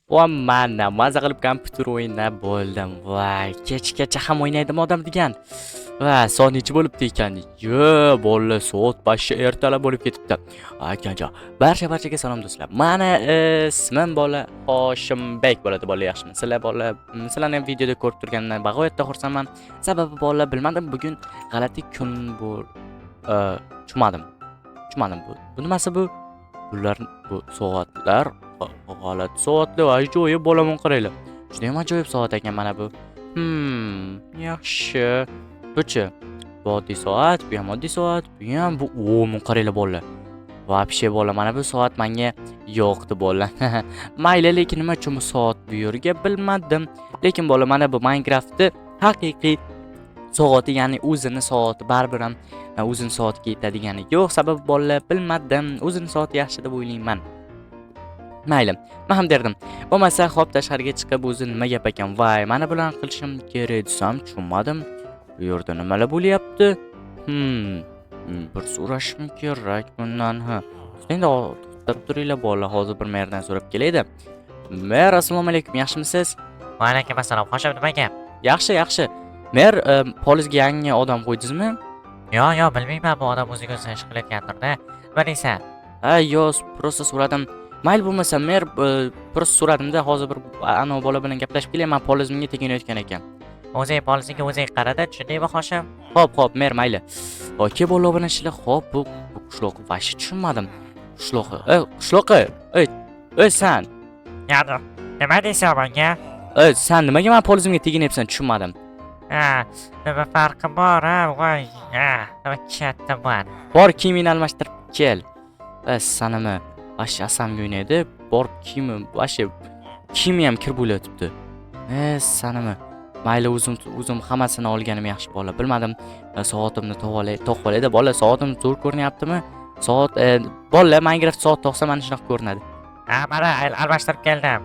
Va mana maza qilib kompyuter o'yinida bo'ldim. Voy, kechgacha ham o'ynaydim odam degan. Va soat necha bo'libdi ekan? Yo, bolalar soat 5 ertalab bo'lib ketibdi. Akajon, barchaga salom do'stlar. Mani ismim bola Hoshimbek bo'ladi, bola yaxshimi? Sizlar bola, sizlarni ham videoda ko'rib turganimdan bag'oyatda xursandman. Sababi bolalar bilmadim, bugun g'alati kun bu chumadim. Bu nimasi bu? Bular bu soatlar g'alati soatlar, ajoyib bo'laman qaranglar. Juda ham ajoyib soat ekan mana bu. Yaxshi. Buchi? Bu oddiy soat, bu ham oddiy soat, bu ham bu. Men qaranglar bolalar. Вообще bola mana bu soat menga yo'qdi bola. Mayli, lekin nima uchun bu soat bu yerga bilmadim. Lekin bola mana bu Minecraft'ni haqiqiy soati, ya'ni o'zini soati baribir ham o'zini soatiga yetadigani yo'q. Sababi bolalar bilmadim. O'zini soati yaxshi deb o'ylayman. Mayli, men ham derdim. Bo'lmasa, xo'p tashqariga chiqib o'zi nima gap ekan? Voy, mana bilan qilishim kerak desam, tushunmadim. Bu yerda nimalar bo'lyapti? Bir so'rashim kerak bundan. Endi to'xtab turinglar bolalar, hozir bir merdan so'rab kelaydi. Mer, assalomu alaykum, yaxshimisiz? Va alaykum assalom. Xo'sh, nima gap? Yaxshi. Mer, polizga yangi odam qo'ydingizmi? Yo'q, bilmayman, bu odam o'ziga o'zi ish qilayotgandir-da. Nima deysan? Yo'q, prosta so'radim. Mayli bo'lmasa, mer prosta so'radim-da, hozir bir ana bola bilan gaplashib kelay, men polizimga teginayotgan ekan. O'zing poliziga o'zing qarada, tushundingmi, Hoshim? Xo'p, mer, mayli. Oke, bola bilan ishlar. Xo'p, bu qishloq vashi tushunmadim. Qishloqi. Ey, san. Yo'q. Nima deysan menga? San nimaga men polizimga teginyapsan, tushunmadim. Nima farqi bor, voy. Nima katta bor. Bor kiyimini almashtirib kel. Sanimi? Vashi asamga o'ynaydi. Bor kiyimi ham kir bo'layotibdi. Sanimi? Mayli, o'zim hammasini olganim yaxshi bola. Bilmadim, soatimni to'g'rilay bola, soatim zo'r ko'rinyaptimi? Soat bola Minecraft soat tog'sa mana shunaqa ko'rinadi. Mana almashtirib keldim.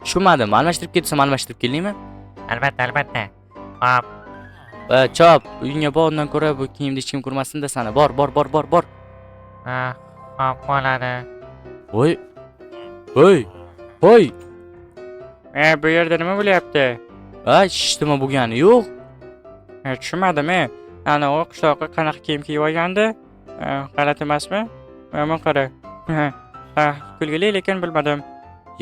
Tushunmadim. Almashtirib ketsam almashtirib keldingmi? Albatta. Hop. Chop, uyingga bor, undan ko'ra bu kiyimni hech kim ko'rmasin-da sana. Bor. Hop, bo'ladi. Voy. Bu yerda nima bo'lyapti? Ishdimi bo'lgani yo'q. Tushunmadim. Ana u qishloqqa qanaqa kiyim kiyib olgandi? G'alati emasmi? Men qara. Kulgili, lekin bilmadim.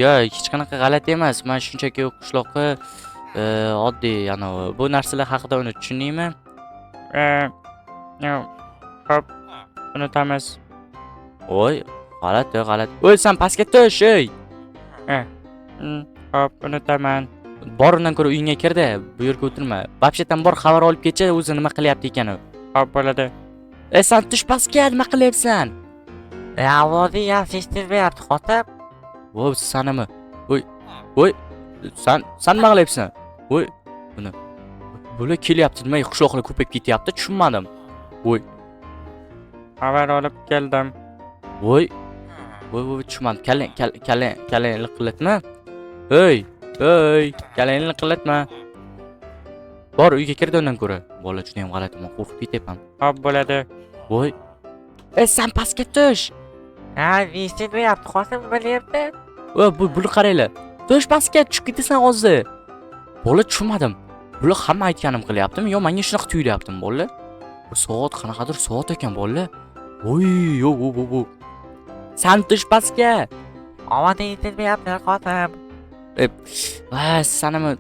Yo'q, hech qanaqa g'alati emas. Men shunchaki u qishloqqa oddiy, ana bu narsalar haqida uni tushundingmi? Xo'p, unutamiz. Voy, g'alati. Sen pastga tush, ey. Xo'p, unutaman. Bor, undan ko'ra uyingga kirdi. Bu yerga o'tirma. Babshetan bor, xabar olib ketcha, o'zi nima qilyapti ekan u. Xo'p, bo'ladi. Sen tush pastga, nima qilyapsan? Vodiy assistent berdi, xotab. Voy, sanimi? Voy. San nima qilyapsan? Voy, buni. Bular kelyapti, nima qishloqlar ko'payib ketyapti, tushunmadim. Voy. Xabar olib keldim. Voy, tushunmadim. Kallang liqillatma. Hey, kalangni liqillatma. Bor, uyga kirdi undan ko'ra. Bola juda ham g'alati, men qo'rqib ketyapman. Xo'p, bo'ladi. Voy. Sen pastga tush. Assistent berdi, xotim bo'lyapti. Buni qaranglar. Tush pastga, tushib ketasan hozir. Bola, tushunmadim. Bular hamma aytganim qilyaptimi yo menga shunaqa tuyulyaptimi bola? Bu soat qanaqadir soat ekan bola. Voy, yo'q. San tush pastga. Ovada yetilmayapti, xotim. Sanimi?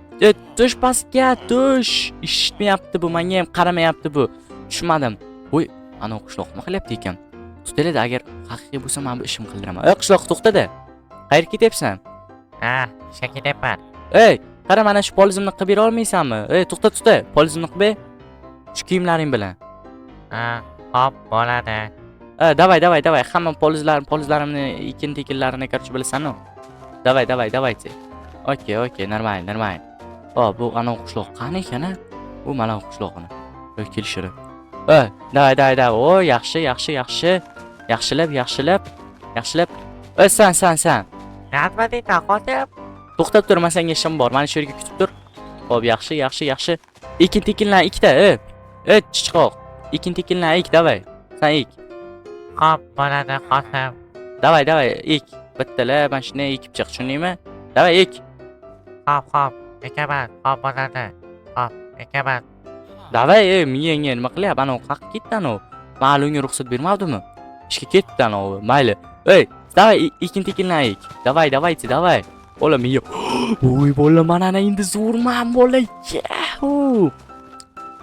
Tush pastga, tush. Eshitmayapti bu, menga ham qaramayapti bu. Tushunmadim. Voy, ana qishloq nima qilyapti ekan? To'xtaydi, agar haqiqiy bo'lsa men bu ishimni qildiraman. Qishloq, to'xtada. Qayerga ketyapsan? Ishga ketyapman. Qara, mana shu polizimni qilib bera olmaysanmi? To'xta. Polizimni qilib ber. Shu kiyimlaring bilan. Hop, bo'ladi. Davay. Hamma polizlarimni tekinlarini короче bilasan-ku. Davay. Okey, normal. Bu ana qishloq qani ekan-a? Bu mana qishloqni. Kelishadi. Davay. Yaxshi. Yaxshilab. San. Nima deysan, xotim? To'xtab tur, men senga ishim bor. Mana shu yerga kutib tur. Xo'p, yaxshi. Tekinlar ikkita. Chiqoq. Tekinlar ik, davay. Sen ik. Xo'p, bo'ladi, xotim. Davay, ik. Bittalar, men shuni ekib chiq, tushundingmi? Davay ek. Hop, ekaman, hop bo'ladi. Hop, ekaman. Davay, miyangga nima qilyapti? Ana qayerga ketdi ana? Ma'lum unga ruxsat bermavdimi? Ishga ketdi ana. Mayli. Ey, davay ekin-tekinlar ek. Davay. Bola miya. Voy bola, mana ana endi zo'rman bola. Yahu.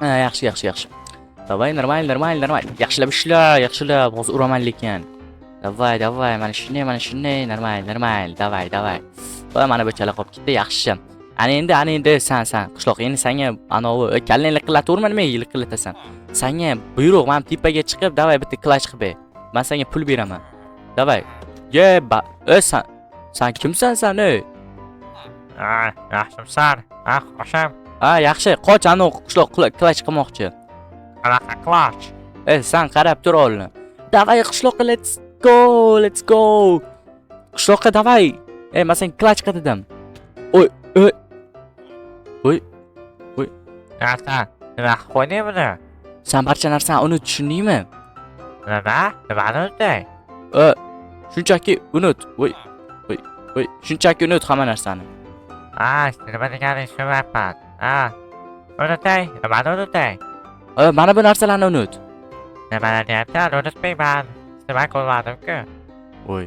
Yaxshi. Davay, normal. Yaxshilab ishla. Hozir uraman lekin. Davay, mana shunday, normal. Davay. Voy, mana bu chala qolib ketdi, yaxshi. Ana endi sen qishloq, endi senga anovi kallangni liqillaturma, nimaga liqillatasan? Senga buyruq, men tepaga chiqib, davay bitta klach qilib ber. Men senga pul beraman. Davay. Sen kimsan sen, ey? Yaxshimsan? Qo'shim. Yaxshi, qoch, ana qishloq klach qilmoqchi. Qanaqa klach? Sen qarab tur olni. Davay qishloqqa, let's go. Qishloqqa davay. Men senga klach qildim. Oy. Nima qo'yding buni? Sen barcha narsani unut, tushundingmi? Nimani unutding? Shunchaki unut. Voy. Shunchaki unut hamma narsani. Nima deganing tushunmayapman. Unutding? Nimani unutding? Mana bu narsalarni unut. Nimalar deyapsan? Unutmayman. Nima qilmadim-ku? Voy.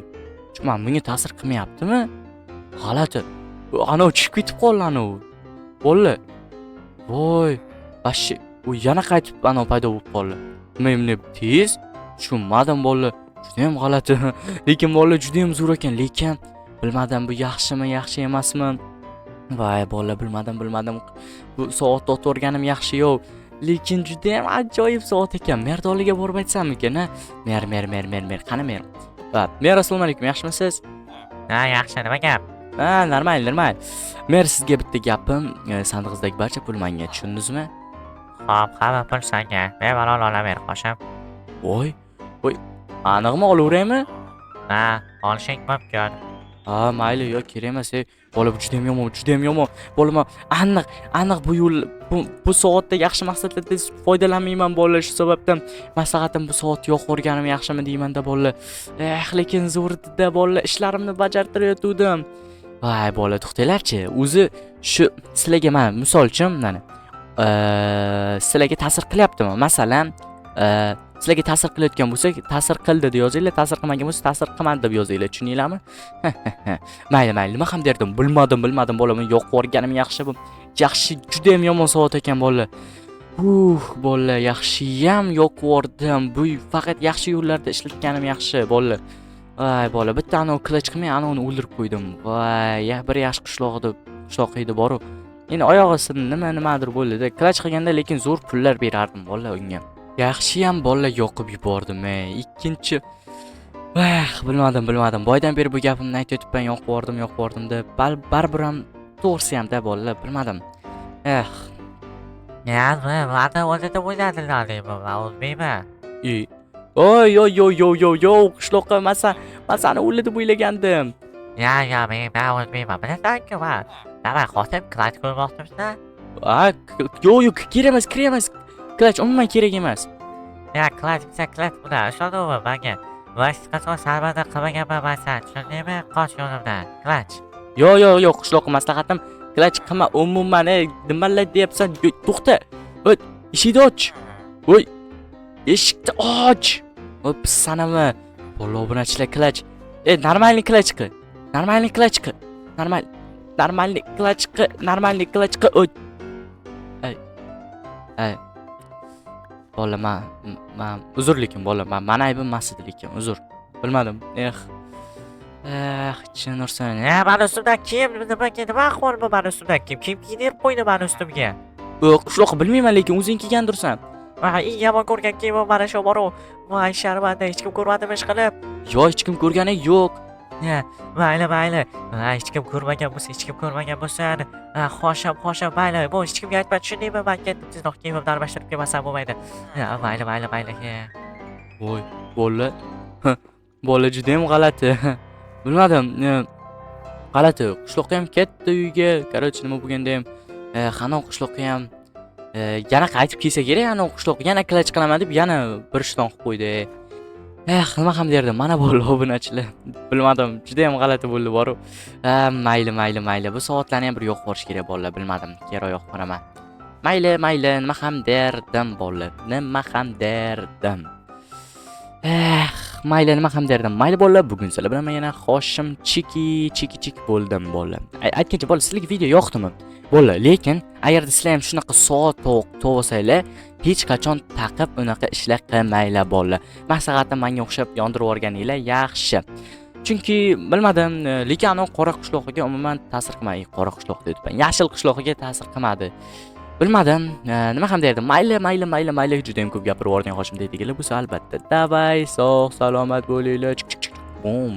Men bunga ta'sir qilmayaptimi? G'alati. Ana chiqib ketib qoldi ana u. Bo'ldi. Voy. Bashi, u yana qaytib ana paydo bo'lib qoldi. Nima tez? Tushunmadim bo'ldi. Juda ham g'alati. Lekin bo'ldi juda ham zo'r ekan, lekin bilmadim bu yaxshimi, yaxshi emasmi? Voy, bo'ldi, bilmadim. Bu soatni o'tib yaxshi yo'q. Lekin juda ham ajoyib soat ekan. Merdoliga borib aytsammikan, ha? Mer. Qani mer? Mer, assalomu alaykum, yaxshimisiz? Yaxshi, nima gap? Normal. Mer, sizga bitta gapim, sandig'ingizdagi barcha pul menga, tushundingizmi? Xo'p, hamma pul senga. Bemalol olaver, qo'shim. Voy. Aniqmi olaveraymi? Olishing mumkin. Mayli, yo'q, kerak emas. Bola bu juda ham yomon. Bola, aniq bu yo'l bu soatda yaxshi maqsadlarda foydalanmayman bola, shu sababdan maslahatim bu soat yo'q ko'rganim yaxshimi deyman-da bola. Lekin zo'rda bola, ishlarimni bajartirayotgandim. Voy bola, to'xtanglarchi. O'zi shu sizlarga men misol uchun mana sizlarga ta'sir qilyaptimi? Masalan, sizlarga ta'sir qilayotgan bo'lsa, ta'sir qildi deb yozinglar, ta'sir qilmagan bo'lsa, ta'sir qilmadi deb yozinglar, tushundinglarmi? Mayli, nima ham derdim? Bilmadim bola, men yo'q ko'rganim yaxshi bu. Yaxshi, juda ham yomon soat ekan bola. Bola, yaxshi ham yo'q ko'rdim. Bu faqat yaxshi yo'llarda ishlatganim yaxshi bola. Voy bola, bitta ana klach qilmay, ana uni o'ldirib qo'ydim. Voy, bir yaxshi qishloq edi boru. Endi oyog'isi nimadir bo'ldi-da. Klach qilganda lekin zo'r pullar berardim bola unga. Yaxshi ham bola yoqib yubordim. Ikkinchi bilmadim. Boydan beri bu gapimni aytayotibman, yoqib yubordim deb. Baribir ham to'g'risi ham-da bola, bilmadim. Vada o'zida o'yladilar deyman, o'zmayman. Yo'q, qishloqqa masani o'ldi deb o'ylagandim. Men o'zmayman. Bilasan-ku, men. Nima xotim klach qilmoqchimisan? Yo'q, kerak emas. Klach umuman kerak emas. Klach buni ishonuvmi menga? Vaqtga sarvada qilmaganman men sen, tushundingmi? Qoch yo'limdan. Klach. Yo'q, qishloqqa maslahatim, klach qilma umuman, nimalar deyapsan? To'xta. Eshikni och. Voy. Eshikni och. Sanami. Bola, obunachilar klach. Normalniy klach qil. Normalniy klach qil. Bola, men uzr lekin bola, men aybim emas edi lekin, uzr. Bilmadim. Chin ursin. Meni ustimdan kim nima qildi meni ustimdan kim kiydirib qo'ydi meni ustimga? Qishloqqa bilmayman lekin o'zing kiygandirsan. Eng yomon ko'rgan kiyim mana shu boru. Voy sharmanda, hech kim ko'rmadimi ish qilib? Yo'q, hech kim ko'rgani yo'q. Mayli. Hech kim ko'rmagan bo'lsa, xo'sham, mayli. Bu hech kimga aytma, tushundingmi? Men ketdim, tezroq kiyimimni almashtirib kelmasam bo'lmaydi. Mayli. Voy, bola juda ham g'alati. Bilmadim. G'alati. Qishloqqa ham ketdi uyga. Короче, nima bo'lganda ham, qanoq qishloqqa ham yana qaytib kelsa kerak, ana qishloq yana klach qilaman deb yana bir ishton qilib qo'ydi. Nima ham derdim, mana bo'ldi obunachilar. Bilmadim, juda ham g'alati bo'ldi boru. Mayli. Bu soatlarni ham bir yo'q qilish kerak bolalar, bilmadim. Kerak yo'q qo'raman. Mayli, nima ham derdim bolalar. Nima ham derdim. Mayli, nima ham derdim. Mayli bolalar, bugun sizlar bilan men yana Hoshim chiki bo'ldim bolalar. Aytgancha bolalar, sizlarga video yoqdimi? Bolalar, lekin agarda sizlar ham shunaqa soat to'g'risanglar, hech qachon taqib unaqa ishlar qilmanglar bolalar. Maslahatim menga o'xshab yondirib o'rganinglar yaxshi. Chunki bilmadim, lekin anu qora qishloqiga umuman ta'sir qilmadi. Qora qishloq dedim. Yashil qishloqiga ta'sir qilmadi. Bilmadim, nima ham derdim. Mayli, juda ham ko'p gapirib yuborgan Hoshim deydiganlar bo'lsa albatta. Davay, sog' salomat bo'linglar. Bum.